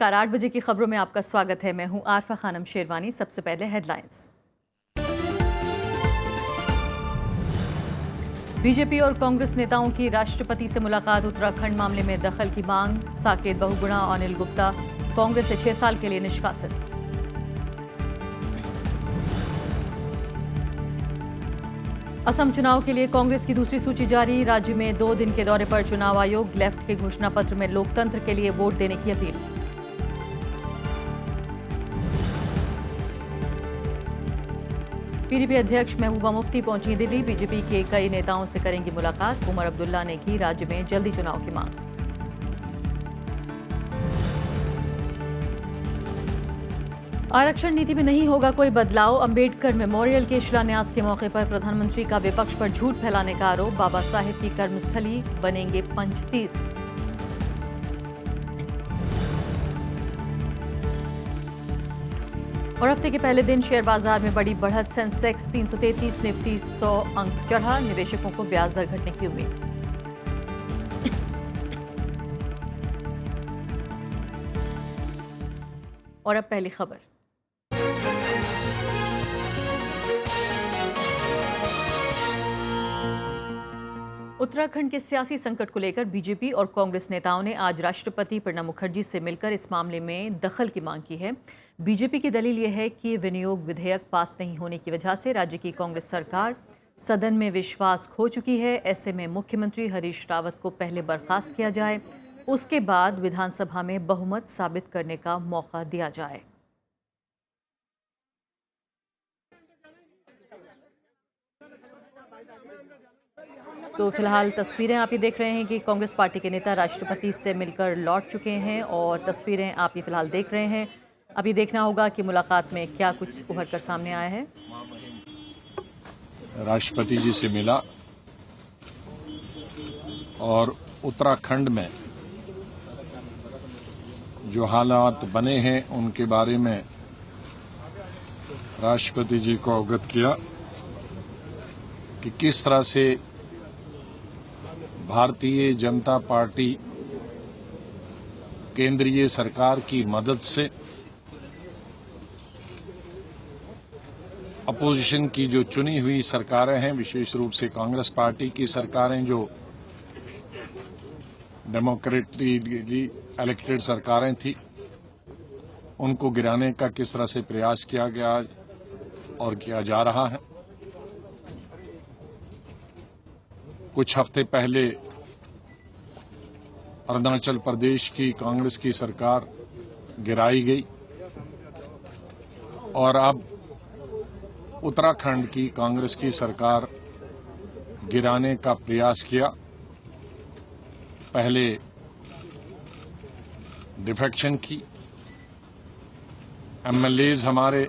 नमस्कार, 8 बजे की खबरों में आपका स्वागत है। मैं हूं आरफा खानम शेरवानी। सबसे पहले हेडलाइंस। बीजेपी और कांग्रेस नेताओं की राष्ट्रपति से मुलाकात, उत्तराखंड मामले में दखल की मांग। साकेत बहुगुणा और अनिल गुप्ता कांग्रेस से 6 साल के लिए निष्कासित। असम चुनाव के लिए कांग्रेस की दूसरी सूची जारी। राज्य में 2 दिन के दौरे पर चुनाव आयोग। लेफ्ट के घोषणा पत्र में लोकतंत्र के लिए वोट देने की अपील। पीडीपी अध्यक्ष महबूबा मुफ्ती पहुंची दिल्ली। बीजेपी के कई नेताओं से करेंगी मुलाकात। उमर अब्दुल्ला ने की राज्य में जल्दी चुनाव की मांग। आरक्षण नीति में नहीं होगा कोई बदलाव। अंबेडकर मेमोरियल के शिलान्यास के मौके पर प्रधानमंत्री का विपक्ष पर झूठ फैलाने का आरोप। बाबा साहेब की कर्मस्थली बनेंगे पंचतीर्थ। और हफ्ते के पहले दिन शेयर बाजार में बड़ी बढ़त। सेंसेक्स 333, निफ्टी 100 अंक चढ़ा। निवेशकों को ब्याज दर घटने की उम्मीद। और अब पहली खबर। उत्तराखंड के सियासी संकट को लेकर बीजेपी और कांग्रेस नेताओं ने आज राष्ट्रपति प्रणब मुखर्जी से मिलकर इस मामले में दखल की मांग की है। बीजेपी की दलील यह है कि विनियोग विधेयक पास नहीं होने की वजह से राज्य की कांग्रेस सरकार सदन में विश्वास खो चुकी है। ऐसे में मुख्यमंत्री हरीश रावत को पहले बर्खास्त किया जाए, उसके बाद विधानसभा में बहुमत साबित करने का मौका दिया जाए। तो फिलहाल तस्वीरें आप ये देख रहे हैं कि कांग्रेस पार्टी के नेता राष्ट्रपति से मिलकर लौट चुके हैं और तस्वीरें आप ये फिलहाल देख रहे हैं। अभी देखना होगा कि मुलाकात में क्या कुछ उभर कर सामने आया है। राष्ट्रपति जी से मिला और उत्तराखंड में जो हालात बने हैं उनके बारे में राष्ट्रपति जी को अवगत किया कि किस तरह से भारतीय जनता पार्टी केंद्रीय सरकार की मदद से अपोजिशन की जो चुनी हुई सरकारें हैं, विशेष रूप से कांग्रेस पार्टी की सरकारें जो डेमोक्रेटिकली इलेक्टेड सरकारें थी, उनको गिराने का किस तरह से प्रयास किया गया और किया जा रहा है। कुछ हफ्ते पहले अरुणाचल प्रदेश की कांग्रेस की सरकार गिराई गई और अब उत्तराखंड की कांग्रेस की सरकार गिराने का प्रयास किया। पहले डिफेक्शन की, एमएलएज हमारे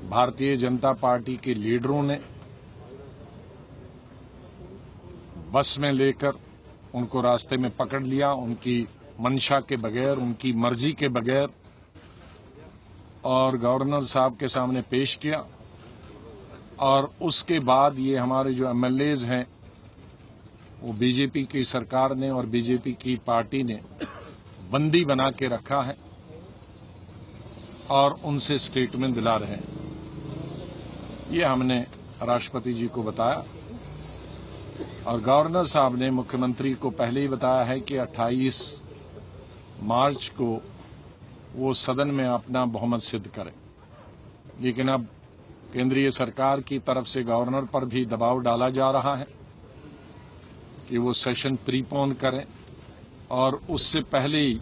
भारतीय जनता पार्टी के लीडरों ने बस में लेकर उनको रास्ते में पकड़ लिया, उनकी मंशा के बगैर, उनकी मर्जी के बगैर, और गवर्नर साहब के सामने पेश किया। और उसके बाद ये हमारे जो एमएलएज हैं वो बीजेपी की सरकार ने और बीजेपी की पार्टी ने बंदी बना के रखा है और उनसे स्टेटमेंट दिला रहे हैं। ये हमने राष्ट्रपति जी को बताया और गवर्नर साहब ने मुख्यमंत्री को पहले ही बताया है कि 28 मार्च को वो सदन में अपना बहुमत सिद्ध करें। लेकिन अब केंद्रीय सरकार की तरफ से गवर्नर पर भी दबाव डाला जा रहा है कि वो सेशन प्रीपोन करें और उससे पहले ही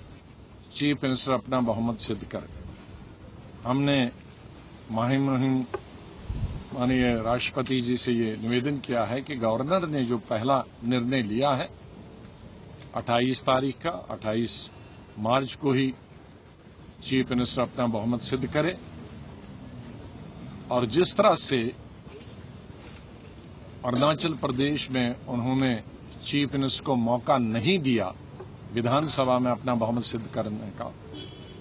चीफ मिनिस्टर अपना बहुमत सिद्ध करें। हमने माननीय राष्ट्रपति जी से ये निवेदन किया है कि गवर्नर ने जो पहला निर्णय लिया है 28 तारीख का, 28 मार्च को ही चीफ मिनिस्टर अपना बहुमत सिद्ध करे। और जिस तरह से अरुणाचल प्रदेश में उन्होंने चीफ मिनिस्टर को मौका नहीं दिया विधानसभा में अपना बहुमत सिद्ध करने का,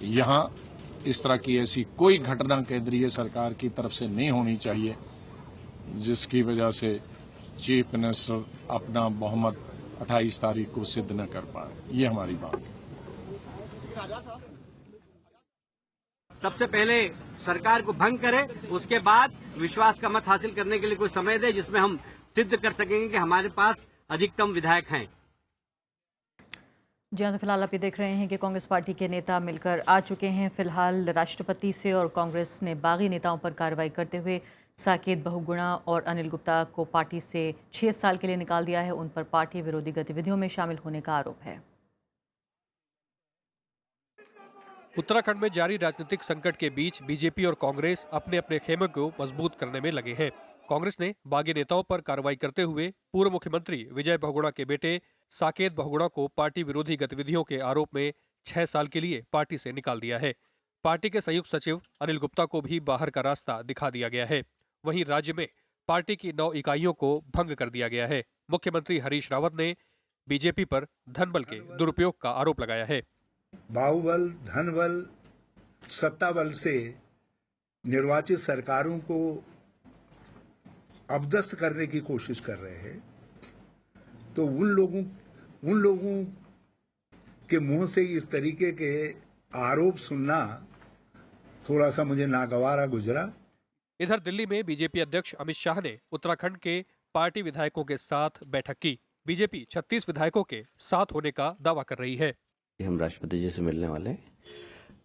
यहां इस तरह की ऐसी कोई घटना केंद्रीय सरकार की तरफ से नहीं होनी चाहिए जिसकी वजह से चीफ मिनिस्टर अपना बहुमत 28 तारीख को सिद्ध न कर पाए। ये हमारी मांग है। सबसे पहले सरकार को भंग करे, उसके बाद विश्वास का मत हासिल करने के लिए कोई समय दे जिसमें हम सिद्ध कर सकेंगे कि हमारे पास अधिकतम विधायक हैं। जी हाँ, तो फिलहाल आप ये देख रहे हैं कि कांग्रेस पार्टी के नेता मिलकर आ चुके हैं। फिलहाल राष्ट्रपति से और कांग्रेस ने बागी नेताओं पर कार्रवाई करते हुए साकेत बहुगुणा और अनिल गुप्ता को पार्टी से 6 साल के लिए निकाल दिया है। उन पर पार्टी विरोधी गतिविधियों में शामिल होने का आरोप है। उत्तराखंड में जारी राजनीतिक संकट के बीच बीजेपी और कांग्रेस अपने अपने खेमे को मजबूत करने में लगे हैं। कांग्रेस ने बागी नेताओं पर कार्रवाई करते हुए पूर्व मुख्यमंत्री विजय बहुगुणा के बेटे साकेत बहुगुणा को पार्टी विरोधी गतिविधियों के आरोप में 6 साल के लिए पार्टी से निकाल दिया है। पार्टी के संयुक्त सचिव अनिल गुप्ता को भी बाहर का रास्ता दिखा दिया गया है। वहीं राज्य में पार्टी की 9 इकाइयों को भंग कर दिया गया है। मुख्यमंत्री हरीश रावत ने बीजेपी पर धनबल के दुरुपयोग का आरोप लगाया है। बाहुबल, धनबल, सत्ताबल से निर्वाचित सरकारों को अबदस्त करने की कोशिश कर रहे हैं, तो उन लोगों के मुंह से इस तरीके के आरोप सुनना थोड़ा सा मुझे नागवारा गुजरा। इधर दिल्ली में बीजेपी अध्यक्ष अमित शाह ने उत्तराखंड के पार्टी विधायकों के साथ बैठक की। बीजेपी 36 विधायकों के साथ होने का दावा कर रही है। हम राष्ट्रपति जी से मिलने वाले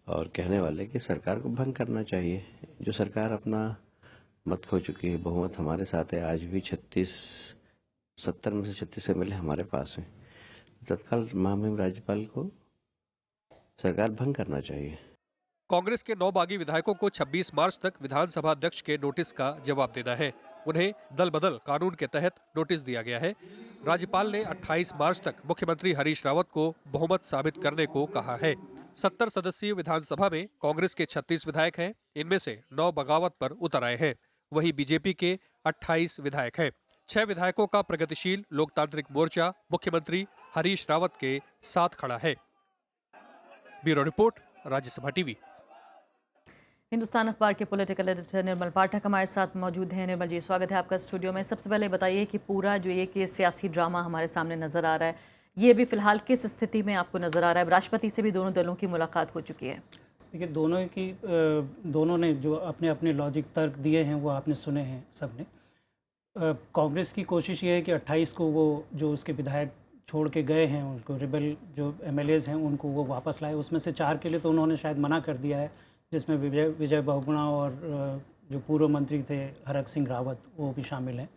और कहने वाले कि सरकार को भंग करना चाहिए। जो सरकार अपना मत खो चुकी है, बहुमत हमारे साथ है, आज भी 70 में से 36 एमएलए हमारे पास हैं। तत्काल महामहिम राज्यपाल को सरकार भंग करना चाहिए। कांग्रेस के 9 बागी विधायकों को 26 मार्च तक विधानसभा अध्यक्ष के नोटिस का जवाब देना है। उन्हें दल बदल कानून के तहत नोटिस दिया गया है। राज्यपाल ने 28 मार्च तक मुख्यमंत्री हरीश रावत को बहुमत साबित करने को कहा है। 70 सदस्यीय विधानसभा में कांग्रेस के 36 विधायक हैं। इनमें से 9 बगावत पर उतर आए हैं। वहीं बीजेपी के 28 विधायक हैं। 6 विधायकों का प्रगतिशील लोकतांत्रिक मोर्चा मुख्यमंत्री हरीश रावत के साथ खड़ा है। Bureau report, Rajya Sabha TV. Hindustan अखबार के पॉलिटिकल एडिटर निर्मल पाठक हमारे साथ मौजूद हैं। निर्मल जी, स्वागत है आपका स्टूडियो में। सबसे पहले बताइए कि पूरा जो ये कि सियासी ड्रामा हमारे सामने नजर आ रहा है, ये भी फिलहाल किस स्थिति में आपको नजर आ रहा है? राष्ट्रपति से भी दोनों दलों की मुलाकात हो चुकी है। देखिए, दोनों ने जो अपने अपने लॉजिक तर्क दिए हैं वो आपने सुने हैं सबने। कांग्रेस की कोशिश ये है कि 28 को वो जो उसके विधायक छोड़ के गए हैं, उनको रिबेल जो एमएलएज हैं उनको वो वापस लाए। उसमें से 4 के लिए तो उन्होंने शायद मना कर दिया है, जिसमें विजय बहुगुणा और जो पूर्व मंत्री थे हरक सिंह रावत वो भी शामिल हैं।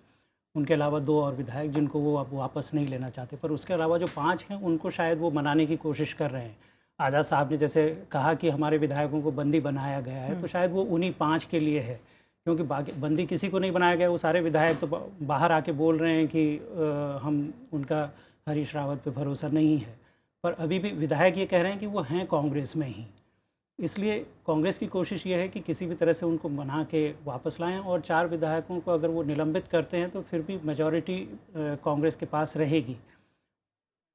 उनके अलावा 2 और विधायक जिनको वो अब वापस नहीं लेना चाहते। पर उसके अलावा जो 5 हैं उनको शायद वो मनाने की कोशिश कर रहे हैं। आज़ाद साहब ने जैसे कहा कि हमारे विधायकों को बंदी बनाया गया है, तो शायद वो उन्हीं 5 के लिए है, क्योंकि बाकी बंदी किसी को नहीं बनाया गया। वो सारे विधायक तो बाहर आके बोल रहे हैं कि हम उनका हरीश रावत पे भरोसा नहीं है। पर अभी भी विधायक ये कह रहे हैं कि वो हैं कांग्रेस में ही। इसलिए कांग्रेस की कोशिश ये है कि किसी भी तरह से उनको मना के वापस लाएं, और 4 विधायकों को अगर वो निलंबित करते हैं तो फिर भी मेजॉरिटी कांग्रेस के पास रहेगी।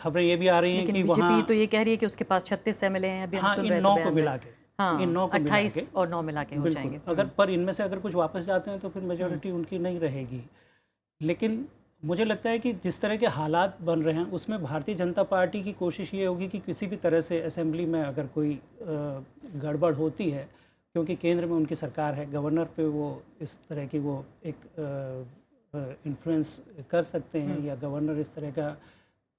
खबरें ये भी आ रही हैं कि बीजेपी तो ये कह रही है कि उसके पास 36 एमएलए हैं। अभी हम सुन रहे हैं 9 को मिला के, हाँ, इन 9 को 28 और 9 मिला के हो जाएंगे। अगर पर इनमें से अगर कुछ वापस जाते हैं तो फिर मेजॉरिटी उनकी नहीं रहेगी। लेकिन मुझे लगता है कि जिस तरह के हालात बन रहे हैं उसमें भारतीय जनता पार्टी की कोशिश ये होगी कि किसी भी तरह से असेंबली में अगर कोई गड़बड़ होती है, क्योंकि केंद्र में उनकी सरकार है, गवर्नर पे वो इस तरह की वो एक इन्फ्लुएंस कर सकते हैं, या गवर्नर इस तरह का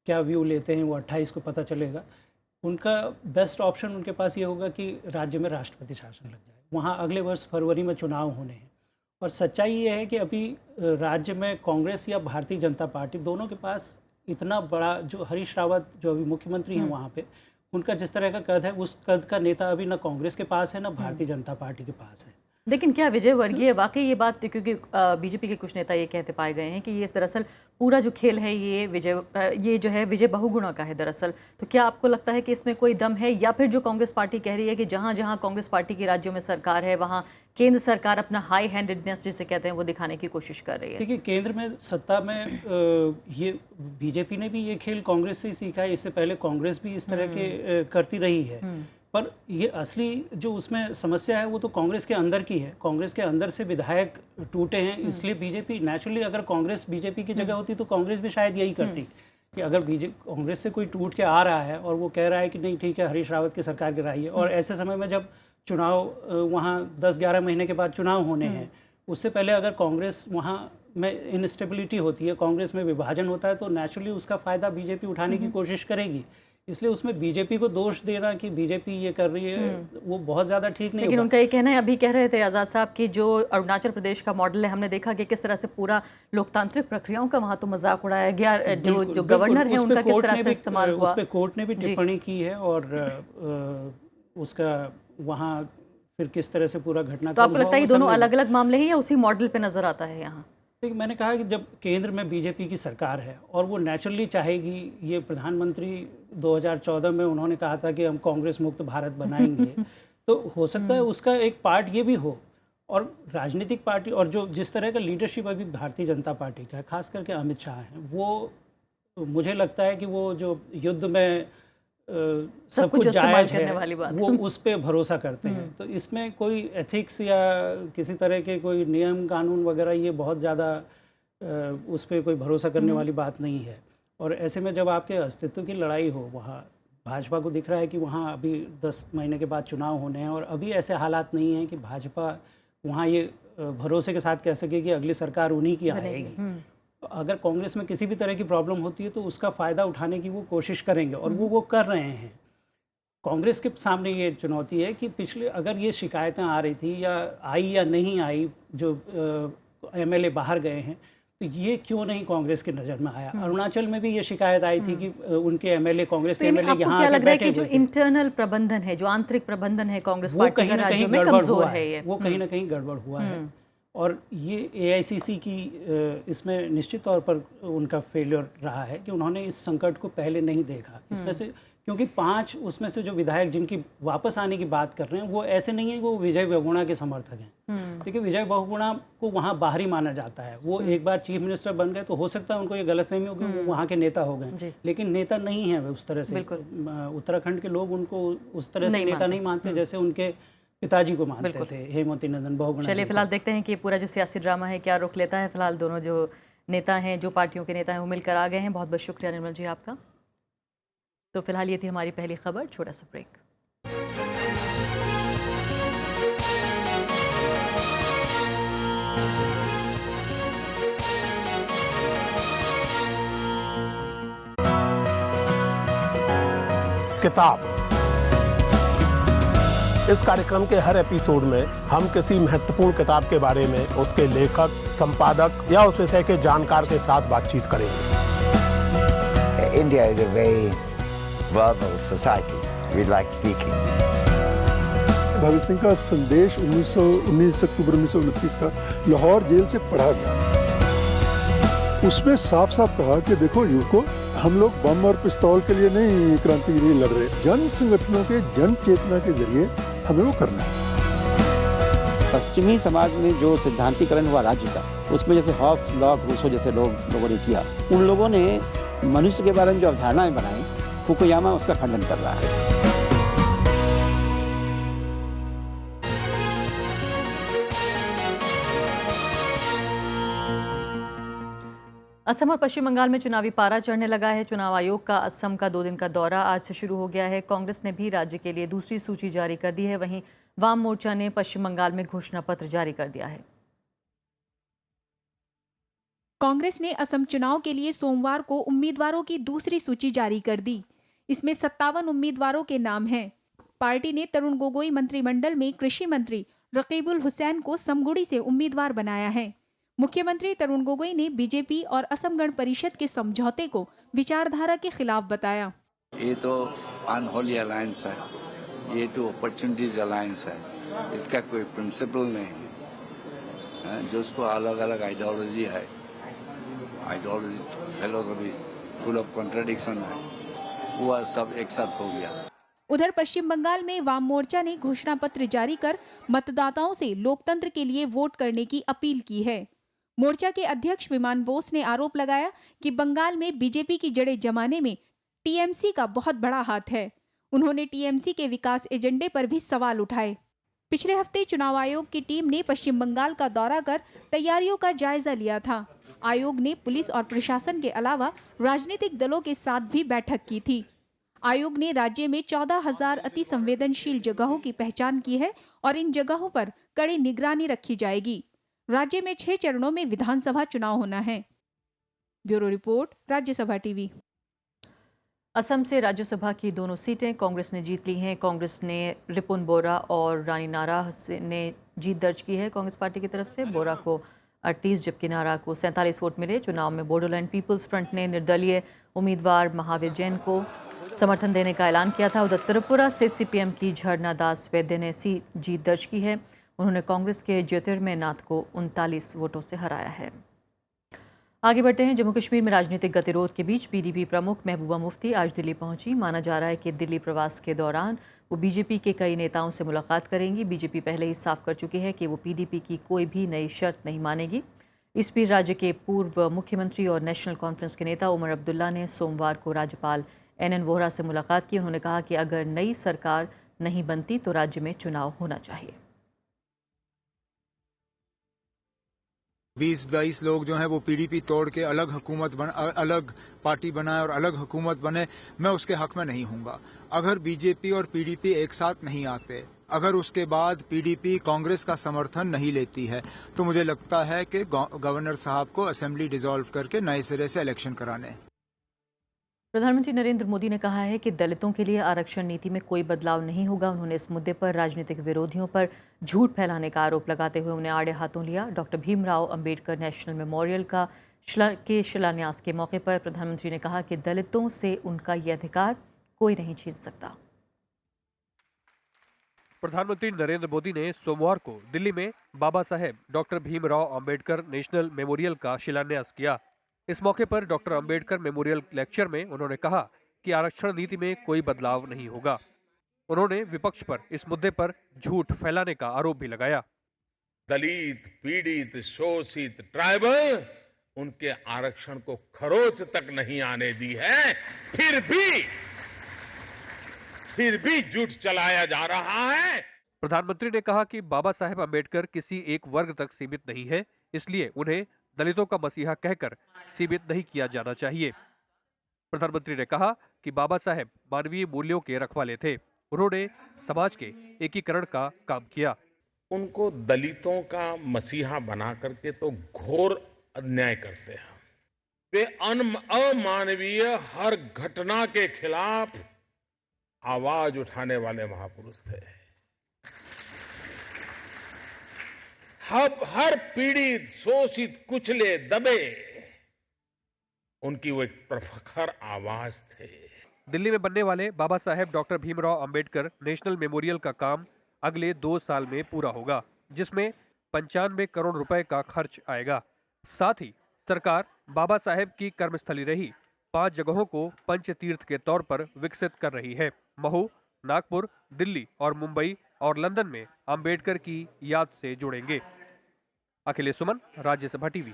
क्या व्यू लेते हैं वो 28 को पता चलेगा। उनका बेस्ट ऑप्शन उनके पास ये होगा कि राज्य में राष्ट्रपति शासन लग जाए। वहाँ अगले वर्ष फरवरी में चुनाव होने हैं, और सच्चाई ये है कि अभी राज्य में कांग्रेस या भारतीय जनता पार्टी दोनों के पास इतना बड़ा, जो हरीश रावत जो अभी मुख्यमंत्री हैं वहाँ पे, उनका जिस तरह का कद है उस कद का नेता अभी ना कांग्रेस के पास है ना भारतीय जनता पार्टी के पास है। लेकिन क्या विजय वर्गीय वाकई ये बात, क्योंकि बीजेपी के कुछ नेता ये कहते पाए गए हैं कि ये दरअसल पूरा जो खेल है ये जो है विजय बहुगुणा का है दरअसल, तो क्या आपको लगता है कि इसमें कोई दम है, या फिर जो कांग्रेस पार्टी कह रही है कि जहां जहां कांग्रेस पार्टी की राज्यों में सरकार है वहां केंद्र सरकार अपना हाई हैंडेडनेस जिसे कहते हैं वो दिखाने की कोशिश कर रही है? देखिए, केंद्र में सत्ता में ये बीजेपी ने भी ये खेल कांग्रेस से सीखा है। इससे पहले कांग्रेस भी इस तरह के करती रही है। पर ये असली जो उसमें समस्या है वो तो कांग्रेस के अंदर की है। कांग्रेस के अंदर से विधायक टूटे हैं, इसलिए बीजेपी नेचुरली, अगर कांग्रेस बीजेपी की जगह होती तो कांग्रेस भी शायद यही करती कि अगर बीजेपी कांग्रेस से कोई टूट के आ रहा है और वो कह रहा है कि नहीं ठीक है हरीश रावत की सरकार गिराई है, और ऐसे समय में जब चुनाव वहाँ 10-11 महीने के बाद चुनाव होने हैं, उससे पहले अगर कांग्रेस वहाँ में इनस्टेबिलिटी होती है, कांग्रेस में विभाजन होता है, तो नेचुरली उसका फ़ायदा बीजेपी उठाने की कोशिश करेगी। इसलिए उसमें बीजेपी को दोष देना कि बीजेपी ये कर रही है वो बहुत ज़्यादा ठीक नहीं। लेकिन उनका ये कहना है, अभी कह रहे थे आज़ाद साहब कि जो अरुणाचल प्रदेश का मॉडल है, हमने देखा कि किस तरह से पूरा लोकतांत्रिक प्रक्रियाओं का वहाँ तो मजाक उड़ाया गया, जो गवर्नर है उनका किस तरह से इस्तेमाल हुआ, उस पर कोर्ट ने भी टिप्पणी की है, और उसका वहाँ फिर किस तरह से पूरा घटना। तो आपको लगता है ये दोनों अलग अलग मामले हैं या उसी मॉडल पे नजर आता है यहाँ? मैंने कहा कि जब केंद्र में बीजेपी की सरकार है और वो नेचुरली चाहेगी, ये प्रधानमंत्री 2014 में उन्होंने कहा था कि हम कांग्रेस मुक्त भारत बनाएंगे तो हो सकता है उसका एक पार्ट ये भी हो। और राजनीतिक पार्टी और जो जिस तरह का लीडरशिप अभी भारतीय जनता पार्टी का है, खास करके अमित शाह हैं, वो मुझे लगता है कि वो जो युद्ध में सब कुछ जायज़ है वाली बात। वो उस पे भरोसा करते हैं। तो इसमें कोई एथिक्स या किसी तरह के कोई नियम कानून वगैरह ये बहुत ज़्यादा उस पे कोई भरोसा करने वाली बात नहीं है। और ऐसे में जब आपके अस्तित्व की लड़ाई हो, वहाँ भाजपा को दिख रहा है कि वहाँ अभी 10 महीने के बाद चुनाव होने हैं और अभी ऐसे हालात नहीं हैं कि भाजपा वहाँ ये भरोसे के साथ कह सके कि अगली सरकार उन्हीं की आएगी। अगर कांग्रेस में किसी भी तरह की प्रॉब्लम होती है तो उसका फ़ायदा उठाने की वो कोशिश करेंगे, और वो कर रहे हैं। कांग्रेस के सामने ये चुनौती है कि पिछले अगर ये शिकायतें आ रही थी या आई या नहीं आई, जो एमएलए बाहर गए हैं, तो ये क्यों नहीं कांग्रेस की नज़र में आया। अरुणाचल में भी ये शिकायत आई थी कि उनके एमएलए, कांग्रेस के एमएलए यहाँ क्या लग रहा है कि जो इंटरनल प्रबंधन है, जो आंतरिक प्रबंधन है कांग्रेस पार्टी का राज्य में कमजोर है, ये वो कहीं ना कहीं गड़बड़ हुआ है। और ये एआईसीसी की इसमें निश्चित तौर पर उनका फेलियर रहा है कि उन्होंने इस संकट को पहले नहीं देखा। इसमें से क्योंकि 5 उसमें से जो विधायक जिनकी वापस आने की बात कर रहे हैं वो ऐसे नहीं है कि वो विजय बहुगुणा के समर्थक हैं। देखिए विजय बहुगुणा को वहाँ बाहरी माना जाता है, वो एक बार चीफ मिनिस्टर बन गए तो हो सकता है उनको ये गलतफहमी हो कि वो वहाँ के नेता हो गए, लेकिन नेता नहीं है उस तरह से। उत्तराखंड के लोग उनको उस तरह से नेता नहीं मानते जैसे उनके पिताजी को मानते थे, हेमवती नंदन बहुगुणा। चलिए फिलहाल देखते हैं कि पूरा जो सियासी ड्रामा है क्या रुख लेता है। फिलहाल दोनों जो नेता हैं, जो पार्टियों के नेता हैं, वो मिलकर आ गए हैं। बहुत बहुत शुक्रिया निर्मल जी आपका। तो फिलहाल ये थी हमारी पहली खबर। छोटा सा ब्रेक। किताब। इस कार्यक्रम के हर एपिसोड में हम किसी महत्वपूर्ण किताब के बारे में उसके लेखक, संपादक या उस विषय के जानकार के साथ बातचीत करेंगे। India is a very verbal society. We like speaking. Bhagat Singh का संदेश 19 अक्टूबर 1929 का लाहौर जेल से पढ़ा गया। उसमें साफ साफ कहा कि देखो युवकों, हम लोग बम और पिस्तौल के लिए नहीं क्रांति के लिए लड़ रहे, जन संगठनों के जन चेतना के जरिए हमें वो करना है। पश्चिमी समाज में जो सिद्धांतीकरण हुआ राज्य का, उसमें जैसे हॉब्स, लॉक, रूसो जैसे लोगों ने किया, उन लोगों ने मनुष्य के बारे में जो अवधारणाएं बनाई, फुकुयामा उसका खंडन कर रहा है। असम और पश्चिम बंगाल में चुनावी पारा चढ़ने लगा है। चुनाव आयोग का असम का 2 दिन का दौरा आज से शुरू हो गया है। कांग्रेस ने भी राज्य के लिए दूसरी सूची जारी कर दी है। वहीं वाम मोर्चा ने पश्चिम बंगाल में घोषणा पत्र जारी कर दिया है। कांग्रेस ने असम चुनाव के लिए सोमवार को उम्मीदवारों की दूसरी सूची जारी कर दी। इसमें 57 उम्मीदवारों के नाम हैं। पार्टी ने तरुण गोगोई मंत्रिमंडल में कृषि मंत्री रकीबुल हुसैन को समगुड़ी से उम्मीदवार बनाया है। मुख्यमंत्री तरुण गोगोई ने बीजेपी और असम गण परिषद के समझौते को विचारधारा के खिलाफ बताया। ये तो अनहोली अलायंस है, ये तो अपॉर्चुनिटीज अलायंस है, इसका कोई प्रिंसिपल नहीं है। जो उसको अलग अलग आइडियोलॉजी है, ideology philosophy full of contradiction है, वो सब एक साथ हो गया। उधर पश्चिम बंगाल में वाम मोर्चा ने घोषणा पत्र जारी कर मतदाताओं से लोकतंत्र के लिए वोट करने की अपील की है। मोर्चा के अध्यक्ष विमान बोस ने आरोप लगाया कि बंगाल में बीजेपी की जड़ें जमाने में टीएमसी का बहुत बड़ा हाथ है। उन्होंने टीएमसी के विकास एजेंडे पर भी सवाल उठाए। पिछले हफ्ते चुनाव आयोग की टीम ने पश्चिम बंगाल का दौरा कर तैयारियों का जायजा लिया था। आयोग ने पुलिस और प्रशासन के अलावा राजनीतिक दलों के साथ भी बैठक की थी। आयोग ने राज्य में 14,000 अति संवेदनशील जगहों की पहचान की है और इन जगहों पर कड़ी निगरानी रखी जाएगी। राज्य में 6 चरणों में विधानसभा चुनाव होना है। Bureau report, Rajya Sabha TV. Assam से राज्यसभा की दोनों सीटें कांग्रेस ने जीत ली हैं। कांग्रेस ने रिपुन बोरा और रानी नारा ने जीत दर्ज की है। कांग्रेस पार्टी की तरफ से बोरा को 38 जबकि नारा को 47 वोट मिले। चुनाव में बोडोलैंड पीपल्स फ्रंट ने निर्दलीय उम्मीदवार महावीर जैन को समर्थन देने का ऐलान किया था। उधर त्रिपुरा से सीपीएम की झरना दास वैद्य ने जीत दर्ज की है। उन्होंने कांग्रेस के ज्योतिर्मय नाथ को 39 वोटों से हराया है। आगे बढ़ते हैं। जम्मू कश्मीर में राजनीतिक गतिरोध के बीच पीडीपी प्रमुख महबूबा मुफ्ती आज दिल्ली पहुंची। माना जा रहा है कि दिल्ली प्रवास के दौरान वो बीजेपी के कई नेताओं से मुलाकात करेंगी। बीजेपी पहले ही साफ कर चुकी है कि वो पीडीपी की कोई भी नई शर्त नहीं मानेगी। इस बीच राज्य के पूर्व मुख्यमंत्री और नेशनल कॉन्फ्रेंस के नेता उमर अब्दुल्ला ने सोमवार को राज्यपाल एनएन वोहरा से मुलाकात की। उन्होंने कहा कि अगर नई सरकार नहीं बनती तो राज्य में चुनाव होना चाहिए। 20-22 लोग जो हैं वो पीडीपी तोड़ के अलग पार्टी बनाए और अलग हुकूमत बने, मैं उसके हक में नहीं हूँगा। अगर बीजेपी और पीडीपी एक साथ नहीं आते, अगर उसके बाद पीडीपी कांग्रेस का समर्थन नहीं लेती है, तो मुझे लगता है कि गवर्नर साहब को असेंबली डिसॉल्व करके नए सिरे से इलेक्शन कराने। प्रधानमंत्री नरेंद्र मोदी ने कहा है कि दलितों के लिए आरक्षण नीति में कोई बदलाव नहीं होगा। उन्होंने इस मुद्दे पर राजनीतिक विरोधियों पर झूठ फैलाने का आरोप लगाते हुए उन्हें आड़े हाथों लिया। Doctor Bhimrao Ambedkar national memorial के शिलान्यास के मौके पर प्रधानमंत्री ने कहा कि दलितों से उनका ये अधिकार कोई नहीं छीन सकता। प्रधानमंत्री नरेंद्र मोदी ने सोमवार को दिल्ली में Baba Saheb doctor Bhimrao Ambedkar national memorial का शिलान्यास किया। इस मौके पर डॉक्टर अंबेडकर मेमोरियल लेक्चर में उन्होंने कहा कि आरक्षण नीति में कोई बदलाव नहीं होगा। उन्होंने विपक्ष पर इस मुद्दे पर झूठ फैलाने का आरोप भी लगाया। दलित, पीड़ित, शोषित, ट्राइबल, उनके आरक्षण को खरोच तक नहीं आने दी है। फिर भी झूठ चलाया जा रहा है। प्रधानमंत्री ने कहा कि बाबा साहेब अंबेडकर किसी एक वर्ग तक सीमित नहीं है, इसलिए उन्हें दलितों का मसीहा कहकर सीमित नहीं किया जाना चाहिए। प्रधानमंत्री ने कहा कि बाबा साहेब मानवीय मूल्यों के रखवाले थे। उन्होंने समाज के एकीकरण का काम किया। उनको दलितों का मसीहा बना करके तो घोर अन्याय करते हैं। वे अमानवीय हर घटना के खिलाफ आवाज उठाने वाले महापुरुष थे। हर पीड़ित, शोषित, कुचले, दबे, उनकी वो एक प्रखर आवाज थे। दिल्ली में बनने वाले Baba Saheb doctor Bhimrao Ambedkar national memorial का काम अगले 2 साल में पूरा होगा, जिसमें 95 करोड़ रुपए का खर्च आएगा। साथ ही सरकार बाबा साहेब की कर्मस्थली रही 5 जगहों को पंच तीर्थ के तौर पर विकसित कर रही है। महू, नागपुर, दिल्ली और मुंबई और लंदन में अंबेडकर की याद से जुड़ेंगे। अखिलेश सुमन, राज्यसभा टीवी।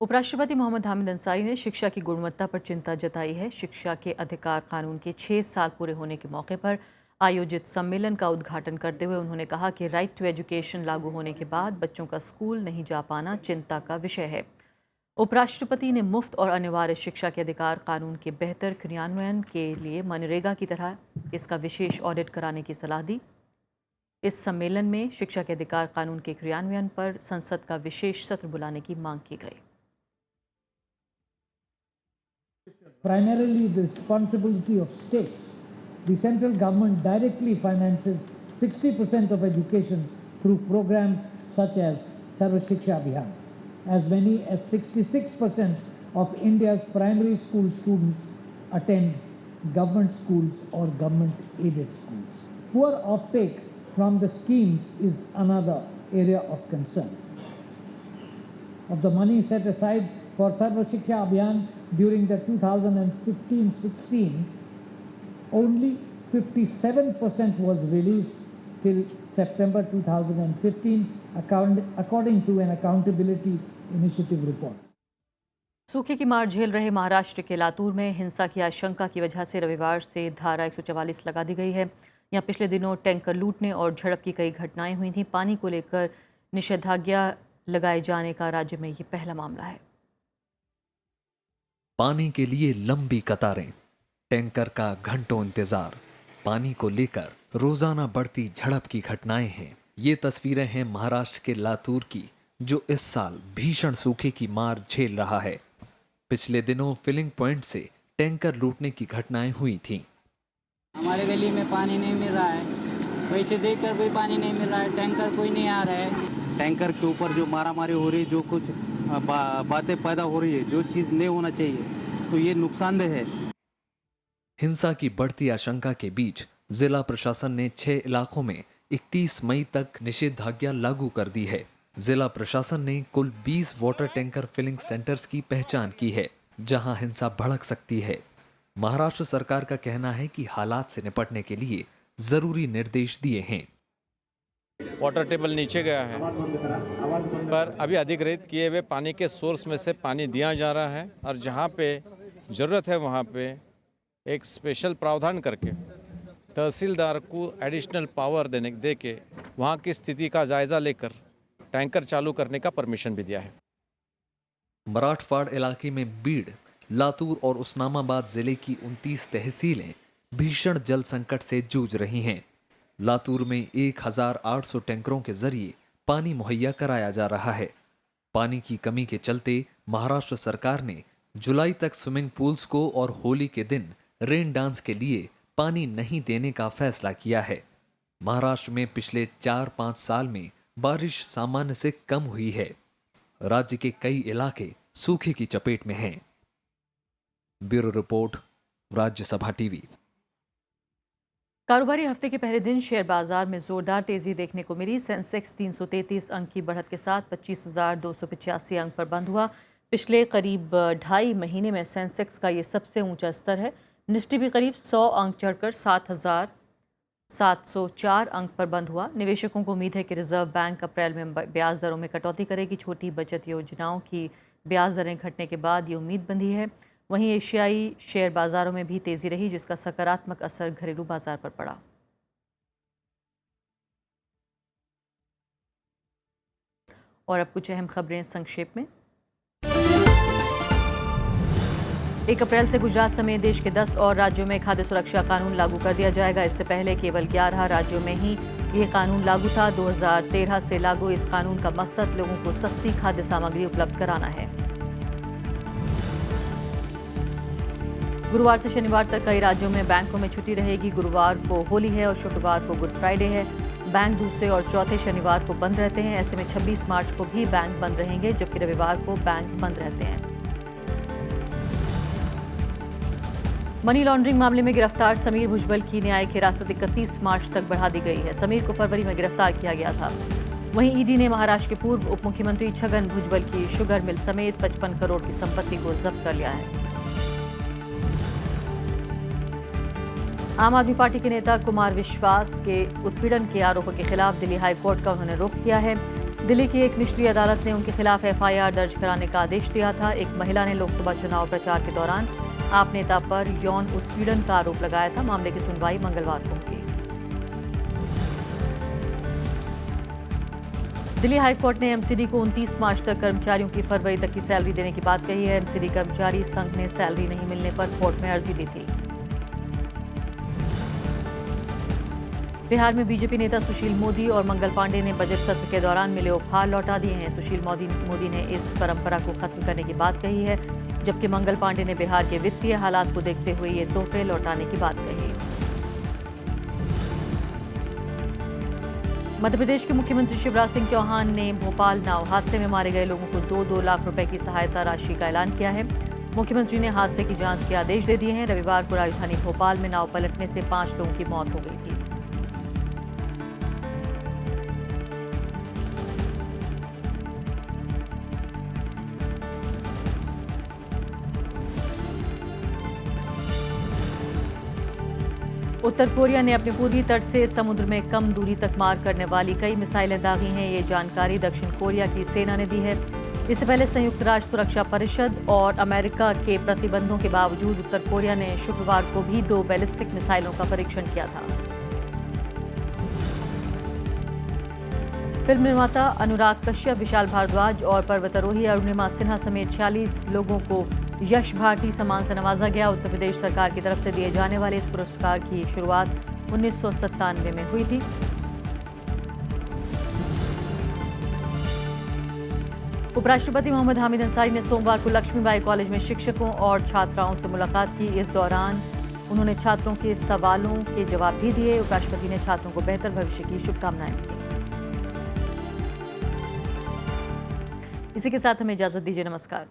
उपराष्ट्रपति मोहम्मद हामिद अंसारी ने शिक्षा की गुणवत्ता पर चिंता जताई है। शिक्षा के अधिकार कानून के 6 साल पूरे होने के मौके पर आयोजित सम्मेलन का उद्घाटन करते हुए उन्होंने कहा कि राइट टू एजुकेशन लागू होने के बाद बच्चों का स्कूल नहीं जा पाना चिंता का विषय है। उपराष्ट्रपति ने मुफ्त और अनिवार्य शिक्षा के अधिकार कानून के बेहतर क्रियान्वयन के लिए मनरेगा की तरह इसका विशेष ऑडिट कराने की सलाह दी। इस सम्मेलन में शिक्षा के अधिकार कानून के क्रियान्वयन पर संसद का विशेष सत्र बुलाने की मांग की गई। Primarily the responsibility of states. The central government directly finances 60% of education through programs such as Sarva Shiksha Abhiyan. As many as 66% of India's primary school students attend government schools or government aided schools. Poor offtake from the schemes is another area of concern. Of the money set aside for Sarva Shiksha Abhiyan during the 2015-16, only 57% was released till September 2015, according to an accountability initiative report. सूखे की मार झेल रहे महाराष्ट्र के लातूर में हिंसा की आशंका की वजह से रविवार से धारा 144 लगा दी गई है। यहाँ पिछले दिनों टैंकर लूटने और झड़प की कई घटनाएं हुई थी। पानी को लेकर निषेधाज्ञा लगाए जाने का राज्य में ये पहला मामला है। पानी के लिए लंबी कतारें, टैंकर का घंटों इंतजार। पानी को लेकर रोजाना बढ़ती झड़प की घटनाएं हैं। ये तस्वीरें हैं महाराष्ट्र के लातूर की, जो इस साल भीषण सूखे की मार झेल रहा है। पिछले दिनों फिलिंग पॉइंट से टैंकर लूटने की घटनाएं हुई थीं। हमारे गली में पानी नहीं मिल रहा है, पैसे देकर भी पानी नहीं मिल रहा है, टैंकर कोई नहीं आ रहा है। टैंकर के ऊपर जो मारामारी हो रही है, जो कुछ बातें पैदा हो रही है, जो चीज़ नहीं होना चाहिए, तो ये नुकसानदेह है। हिंसा की बढ़ती आशंका के बीच जिला प्रशासन ने 6 इलाकों में 31 मई तक निषेधाज्ञा लागू कर दी है। जिला प्रशासन ने कुल 20 वाटर टैंकर फिलिंग सेंटर्स की पहचान की है, जहां हिंसा भड़क सकती है। महाराष्ट्र सरकार का कहना है कि हालात से निपटने के लिए जरूरी निर्देश दिए हैं। वाटर टेबल नीचे गया है, पर अभी अधिग्रहित किए हुए पानी के सोर्स में से पानी दिया जा रहा है, और जहां पे ज़रूरत है वहां पे एक स्पेशल प्रावधान करके तहसीलदार को एडिशनल पावर दे के वहां की स्थिति का जायजा लेकर टैंकर चालू करने का परमिशन भी दिया है। मराठवाड़ इलाके में बीड़, लातूर और उस्मानाबाद जिले की 29 तहसीलें भीषण जल संकट से जूझ रही हैं। लातूर में 1800 टैंकरों के जरिए पानी मुहैया कराया जा रहा है। पानी की कमी के चलते महाराष्ट्र सरकार ने जुलाई तक स्विमिंग पूल्स को और होली के दिन रेन डांस के लिए पानी नहीं देने का फैसला किया है। महाराष्ट्र में पिछले 4-5 साल में बारिश सामान्य से कम हुई है। राज्य के कई इलाके सूखे की चपेट में हैं। Bureau report, Rajya Sabha TV. कारोबारी हफ्ते के पहले दिन शेयर बाजार में जोरदार तेजी देखने को मिली। सेंसेक्स 333 अंक की बढ़त के साथ 25,285 अंक पर बंद हुआ। पिछले करीब 2.5 महीने में सेंसेक्स का ये सबसे ऊंचा स्तर है। निफ्टी भी करीब 100 अंक चढ़कर 7,704 अंक पर बंद हुआ। निवेशकों को उम्मीद है कि रिजर्व बैंक अप्रैल में ब्याज दरों में कटौती करेगी। छोटी बचत योजनाओं की ब्याज दरें घटने के बाद ये उम्मीद बंधी है। वहीं एशियाई शेयर बाजारों में भी तेजी रही, जिसका सकारात्मक असर घरेलू बाजार पर पड़ा। और अब कुछ अहम खबरें संक्षेप में। 1 अप्रैल से गुजरात समेत देश के 10 और राज्यों में खाद्य सुरक्षा कानून लागू कर दिया जाएगा। इससे पहले केवल 11 राज्यों में ही ये कानून लागू था। 2013 से लागू इस कानून का मकसद लोगों को सस्ती खाद्य सामग्री उपलब्ध कराना है। गुरुवार से शनिवार तक कई राज्यों में बैंकों में छुट्टी रहेगी। गुरुवार को होली है और शुक्रवार को गुड फ्राइडे है। बैंक दूसरे और चौथे शनिवार को बंद रहते हैं। ऐसे में 26 मार्च को भी बैंक बंद रहेंगे, जबकि रविवार को बैंक बंद रहते हैं। मनी लॉन्ड्रिंग मामले में गिरफ्तार समीर भुजबल की न्यायिक हिरासत 31 मार्च तक बढ़ा दी गई है। समीर को फरवरी में गिरफ्तार किया गया था। वहीं ईडी ने महाराष्ट्र के पूर्व उप मुख्यमंत्री छगन भुजबल की शुगर मिल समेत 55 करोड़ की संपत्ति को जब्त कर लिया है। आम आदमी पार्टी के नेता कुमार विश्वास के उत्पीड़न के आरोपों के खिलाफ दिल्ली हाई कोर्ट का उन्होंने रुख किया है। दिल्ली की एक निचली अदालत ने उनके खिलाफ FIR दर्ज कराने का आदेश दिया था। एक महिला ने लोकसभा चुनाव प्रचार के दौरान आप नेता पर यौन उत्पीड़न का आरोप लगाया था। मामले की सुनवाई मंगलवार को होगी। दिल्ली हाई कोर्ट ने MCD को 29 मार्च तक कर्मचारियों की फरवरी तक की सैलरी देने की बात कही है। MCD कर्मचारी संघ ने सैलरी नहीं मिलने पर कोर्ट में अर्जी दी थी। बिहार में बीजेपी नेता सुशील मोदी और मंगल पांडे ने बजट सत्र के दौरान मिले उपहार लौटा दिए हैं। सुशील मोदी ने इस परंपरा को खत्म करने की बात कही है, जबकि मंगल पांडे ने बिहार के वित्तीय हालात को देखते हुए ये तोहफे लौटाने की बात कही। मध्य प्रदेश के मुख्यमंत्री शिवराज सिंह चौहान ने भोपाल नाव हादसे में मारे गए लोगों को 2-2 लाख रुपए की सहायता राशि का ऐलान किया है। मुख्यमंत्री ने हादसे की जांच के आदेश दे दिए हैं। रविवार को राजधानी भोपाल में नाव पलटने से 5 लोगों की मौत हो गई थी। उत्तर कोरिया ने अपने पूर्वी तट से समुद्र में कम दूरी तक मार करने वाली कई मिसाइलें दागी हैं। ये जानकारी दक्षिण कोरिया की सेना ने दी है। इससे पहले संयुक्त राष्ट्र सुरक्षा परिषद और अमेरिका के प्रतिबंधों के बावजूद उत्तर कोरिया ने शुक्रवार को भी 2 बैलिस्टिक मिसाइलों का परीक्षण किया था। फिल्म निर्माता अनुराग कश्यप, विशाल भारद्वाज और पर्वतारोही अरुणिमा सिन्हा समेत 46 लोगों को यश भारती सम्मान से नवाजा गया। उत्तर प्रदेश सरकार की तरफ से दिए जाने वाले इस पुरस्कार की शुरुआत 1997 में हुई थी। उपराष्ट्रपति मोहम्मद हामिद अंसारी ने सोमवार को लक्ष्मीबाई कॉलेज में शिक्षकों और छात्राओं से मुलाकात की। इस दौरान उन्होंने छात्रों के सवालों के जवाब भी दिए। उपराष्ट्रपति ने छात्रों को बेहतर भविष्य की शुभकामनाएं दी। इसी के साथ हमें इजाजत दीजिए। नमस्कार।